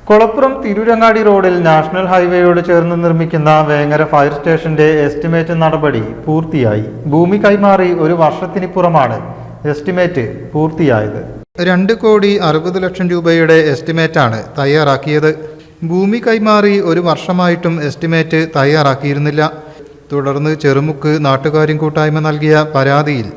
കൊളപ്പുറം തിരൂരങ്ങാടി റോഡിൽ നാഷണൽ ഹൈവേയോട് ചേർന്ന് നിർമ്മിക്കുന്ന വേങ്ങര ഫയർ സ്റ്റേഷന്റെ എസ്റ്റിമേറ്റ് നടപടി പൂർത്തിയായി. ഭൂമി കൈമാറി ഒരു വർഷത്തിനിപ്പുറമാണ് എസ്റ്റിമേറ്റ് പൂർത്തിയായത്. 2,60,00,000 രൂപയുടെ എസ്റ്റിമേറ്റാണ് തയ്യാറാക്കിയത്. ഭൂമി കൈമാറി ഒരു വർഷമായിട്ടും എസ്റ്റിമേറ്റ് തയ്യാറാക്കിയിരുന്നില്ല. തുടർന്ന് ചെറുമുക്ക് നാട്ടുകാരും കൂട്ടായ്മ നൽകിയ പരാതിയിൽ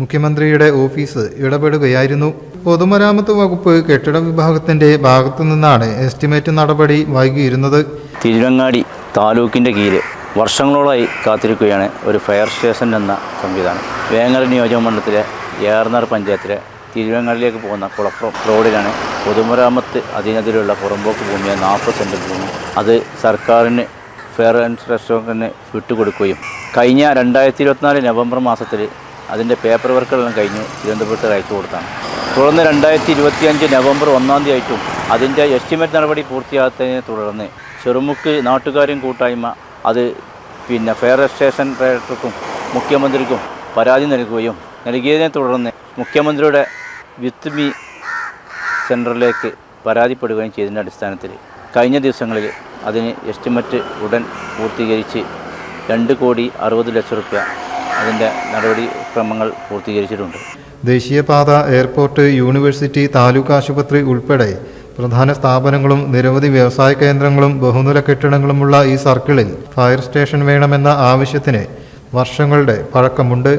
മുഖ്യമന്ത്രിയുടെ ഓഫീസ് ഇടപെടുകയായിരുന്നു. പൊതുമരാമത്ത് വകുപ്പ് കെട്ടിട വിഭാഗത്തിന്റെ ഭാഗത്തു നിന്നാണ് എസ്റ്റിമേറ്റ് നടപടി വൈകിയിരുന്നത്. തിരുവങ്ങാടി താലൂക്കിൻ്റെ കീഴിൽ വർഷങ്ങളോളായി കാത്തിരിക്കുകയാണ് ഒരു ഫയർ സ്റ്റേഷൻ എന്ന സംവിധാനം. വേങ്ങര നിയോജക മണ്ഡലത്തിലെ ഏറനാർ പഞ്ചായത്തിലെ തിരുവങ്ങാടിലേക്ക് പോകുന്ന കുളപ്പുറം റോഡിലാണ് പൊതുമരാമത്ത് അധീനതയിലുള്ള പുറമ്പോക്ക് ഭൂമിയെ 40 സെൻറ്റ് ഭൂമി അത് സർക്കാരിന് ഫെയർ ആൻഡ് റെസ്റ്റോറൻറ്റിന് വിട്ടുകൊടുക്കുകയും കഴിഞ്ഞ 2024 നവംബർ മാസത്തിൽ അതിൻ്റെ പേപ്പർ വർക്കുകളെല്ലാം കഴിഞ്ഞ് തിരുവനന്തപുരത്ത് അയച്ചു കൊടുത്താണ്. തുടർന്ന് 2025 നവംബർ 1-ാം തീയതി ആയിട്ടും അതിൻ്റെ എസ്റ്റിമേറ്റ് നടപടി പൂർത്തിയാകാത്തതിനെ തുടർന്ന് ചെറുമുക്ക് നാട്ടുകാരും കൂട്ടായ്മ അത് ഫെയർ സ്റ്റേഷൻ ഡയറക്ടർക്കും മുഖ്യമന്ത്രിക്കും പരാതി നൽകിയതിനെ തുടർന്ന് മുഖ്യമന്ത്രിയുടെ വിത്ത് മീ സെൻറ്ററിലേക്ക് പരാതിപ്പെടുകയും ചെയ്തതിൻ്റെ അടിസ്ഥാനത്തിൽ കഴിഞ്ഞ ദിവസങ്ങളിൽ അതിന് എസ്റ്റിമേറ്റ് ഉടൻ പൂർത്തീകരിച്ച് 2,60,00,000 രൂപ അതിൻ്റെ നടപടിക്രമങ്ങൾ പൂർത്തീകരിച്ചിട്ടുണ്ട്. ദേശീയപാത, എയർപോർട്ട്, യൂണിവേഴ്സിറ്റി, താലൂക്ക് ആശുപത്രി ഉൾപ്പെടെ പ്രധാന സ്ഥാപനങ്ങളും നിരവധി വ്യവസായ കേന്ദ്രങ്ങളും ബഹുനില കെട്ടിടങ്ങളുമുള്ള ഈ സർക്കിളിൽ ഫയർ സ്റ്റേഷൻ വേണമെന്ന ആവശ്യത്തിന് വർഷങ്ങളുടെ പഴക്കമുണ്ട്.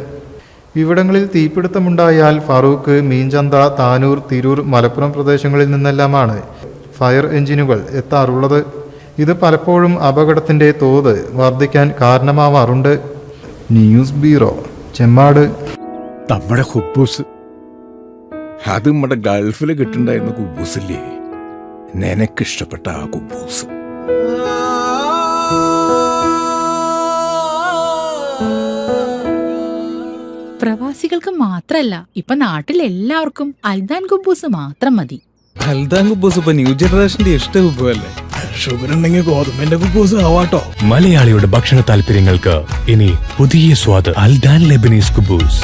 ഇവിടങ്ങളിൽ തീപിടുത്തമുണ്ടായാൽ ഫറൂഖ്, മീൻചന്ത, താനൂർ, തിരൂർ, മലപ്പുറം പ്രദേശങ്ങളിൽ നിന്നെല്ലാമാണ് ഫയർ എഞ്ചിനുകൾ എത്താറുള്ളത്. ഇത് പലപ്പോഴും അപകടത്തിൻ്റെ തോത് വർദ്ധിക്കാൻ കാരണമാവാറുണ്ട്. News bureau, Chemmad. നമ്മുടെ കുബൂസ് അത് നമ്മുടെ ഗൾഫിൽ കിട്ടുണ്ടായിരുന്ന കുബൂസില്ലേ, നിനക്കിഷ്ടപ്പെട്ട ആ കുബൂസ്. പ്രവാസികൾക്ക് മാത്രല്ല, ഇപ്പൊ നാട്ടിൽ എല്ലാവർക്കും അൽദാൻ കുബൂസ് മാത്രം മതി. അൽദാൻ കുബൂസ് ഇപ്പൊ ന്യൂ ജനറേഷന്റെ ഇഷ്ട കുബുവല്ലേ. ഷുഗർ ഉണ്ടെങ്കിൽ ഗോതമ്പിന്റെ കുബൂസ് ആവാട്ടോ. മലയാളിയുടെ ഭക്ഷണ താല്പര്യങ്ങൾക്ക് ഇനി പുതിയ സ്വാദ്. അൽദാൻ ലെബനീസ് കുബൂസ്.